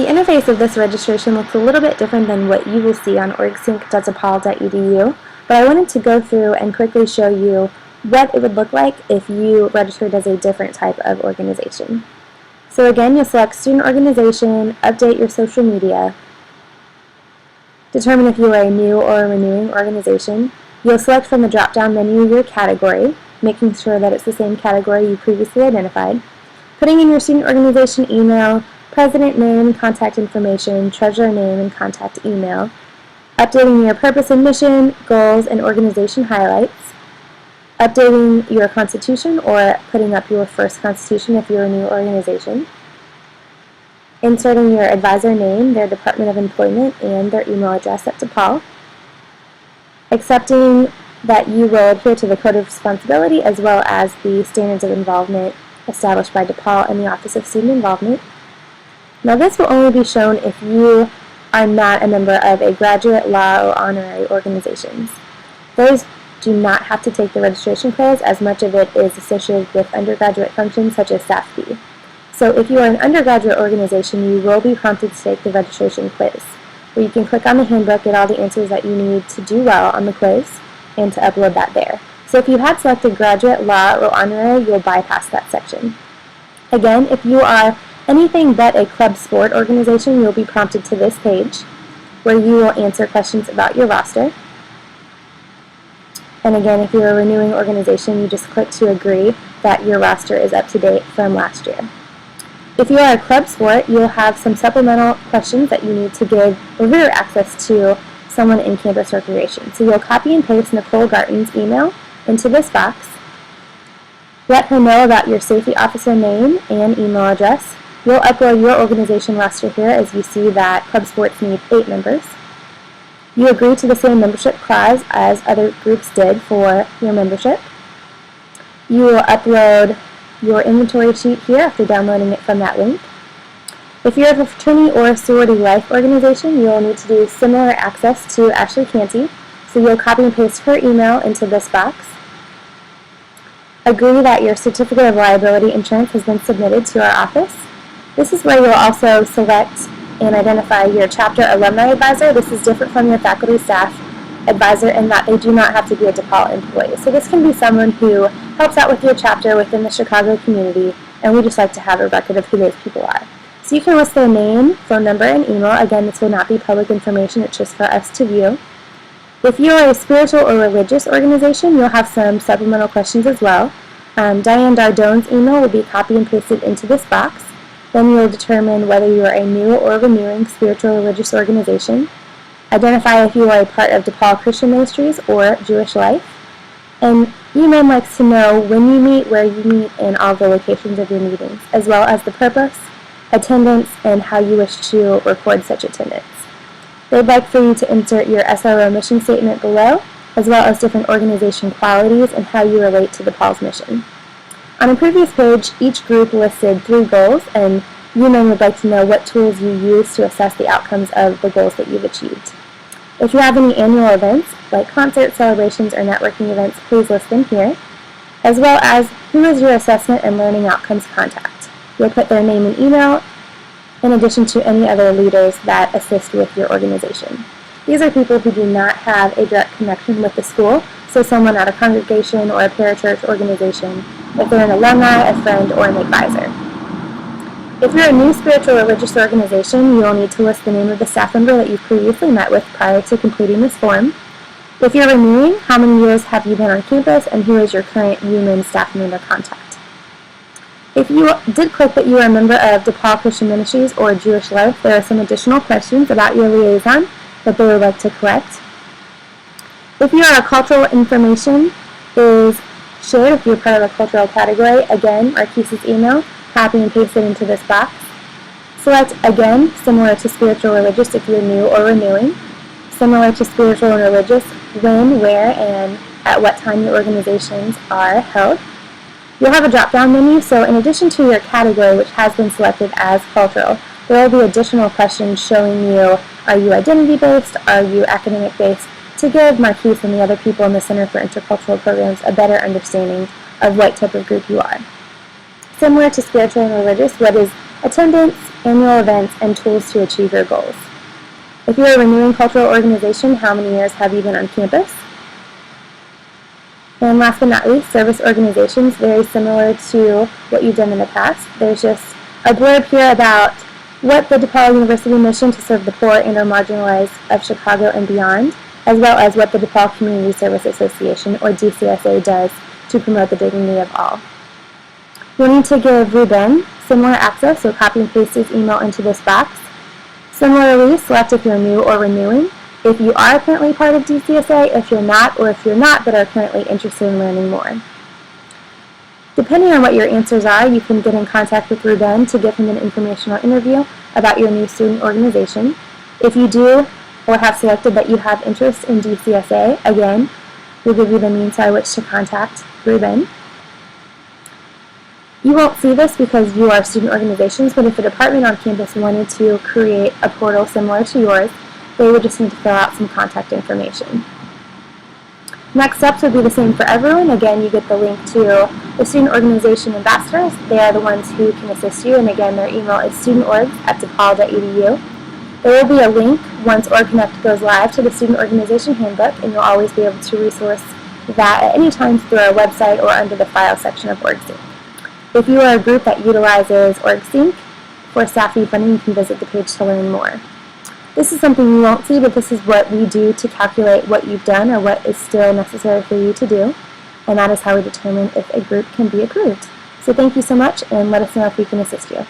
The interface of this registration looks a little bit different than what you will see on orgsync.depaul.edu, but I wanted to go through and quickly show you what it would look like if you registered as a different type of organization. So again, you'll select Student Organization, update your social media, determine if you are a new or a renewing organization. You'll select from the drop-down menu your category, making sure that it's the same category you previously identified, putting in your student organization email, president name, contact information, treasurer name, and contact email, updating your purpose and mission, goals, and organization highlights, updating your constitution or putting up your first constitution if you're a new organization, inserting your advisor name, their department of employment, and their email address at DePaul, accepting that you will adhere to the Code of Responsibility as well as the standards of involvement established by DePaul and the Office of Student Involvement. Now this will only be shown if you are not a member of a graduate, law, or honorary organizations. Those do not have to take the registration quiz, as much of it is associated with undergraduate functions such as Staff B. So if you are an undergraduate organization, you will be prompted to take the registration quiz, where you can click on the handbook, get all the answers that you need to do well on the quiz, and to upload that there. So if you had selected graduate, law, or honorary, you'll bypass that section. Again, if you are anything but a club sport organization, you'll be prompted to this page, where you will answer questions about your roster. And again, if you're a renewing organization, you just click to agree that your roster is up to date from last year. If you are a club sport, you'll have some supplemental questions that you need to give reviewer access to someone in campus recreation. So you'll copy and paste Nicole Garton's email into this box, let her know about your safety officer name and email address. You'll upload your organization roster here, as you see that club sports need 8 members. You agree to the same membership clause as other groups did for your membership. You will upload your inventory sheet here after downloading it from that link. If you're a fraternity or sorority life organization, you'll need to do similar access to Ashley Canty, so you'll copy and paste her email into this box. Agree that your certificate of liability insurance has been submitted to our office. This is where you'll also select and identify your chapter alumni advisor. This is different from your faculty staff advisor in that they do not have to be a DePaul employee. So this can be someone who helps out with your chapter within the Chicago community, and we just like to have a record of who those people are. So you can list their name, phone number, and email. Again, this will not be public information, it's just for us to view. If you are a spiritual or religious organization, you'll have some supplemental questions as well. Diane Dardone's email will be copied and pasted into this box. Then you'll determine whether you are a new or renewing spiritual or religious organization. Identify if you are a part of DePaul Christian Ministries or Jewish Life. And UMN likes to know when you meet, where you meet, and all the locations of your meetings, as well as the purpose, attendance, and how you wish to record such attendance. They'd like for you to insert your SRO mission statement below, as well as different organization qualities and how you relate to DePaul's mission. On a previous page, each group listed 3 goals, and UMN would like to know what tools you use to assess the outcomes of the goals that you've achieved. If you have any annual events, like concerts, celebrations, or networking events, please list them here, as well as who is your assessment and learning outcomes contact. You'll put their name and email, in addition to any other leaders that assist with your organization. These are people who do not have a direct connection with the school, so someone at a congregation or a parachurch organization, if they're an alumni, a friend, or an advisor. If you're a new spiritual or religious organization, you will need to list the name of the staff member that you've previously met with prior to completing this form. If you're renewing, how many years have you been on campus, and who is your current UMN staff member contact? If you did click that you are a member of DePaul Christian Ministries or Jewish Life, there are some additional questions about your liaison that they would like to collect. If you are a cultural information is shared, if you're part of a cultural category, again, Marquise's email, copy and paste it into this box. Select, again, similar to spiritual or religious if you're new or renewing. Similar to spiritual and religious, when, where, and at what time your organizations are held. You'll have a drop-down menu, so in addition to your category, which has been selected as cultural, there will be additional questions showing you, are you identity-based, are you academic-based, to give Marquise and the other people in the Center for Intercultural Programs a better understanding of what type of group you are. Similar to spiritual and religious, what is attendance, annual events, and tools to achieve your goals. If you're a renewing cultural organization, how many years have you been on campus? And last but not least, service organizations, very similar to what you've done in the past. There's just a blurb here about what the DePaul University mission to serve the poor and or marginalized of Chicago and beyond, as well as what the DePaul Community Service Association, or DCSA, does to promote the dignity of all. You'll need to give Ruben similar access, so copy and paste his email into this box. Similarly, select if you're new or renewing, if you are currently part of DCSA, if you're not, or if you're not but are currently interested in learning more. Depending on what your answers are, you can get in contact with Ruben to give him an informational interview about your new student organization. If you do or have selected that you have interest in DCSA, again, we'll give you the means by which to contact Ruben. You won't see this because you are student organizations, but if a department on campus wanted to create a portal similar to yours, they would just need to fill out some contact information. Next steps would be the same for everyone. Again, you get the link to the student organization ambassadors. They are the ones who can assist you, and again, their email is studentorgs@depaul.edu. There will be a link once OrgConnect goes live to the student organization handbook, and you'll always be able to resource that at any time through our website or under the file section of orgsync. If you are a group that utilizes orgsync for staff funding, you can visit the page to learn more. This is something you won't see, but this is what we do to calculate what you've done or what is still necessary for you to do, and that is how we determine if a group can be approved. So thank you so much, and let us know if we can assist you.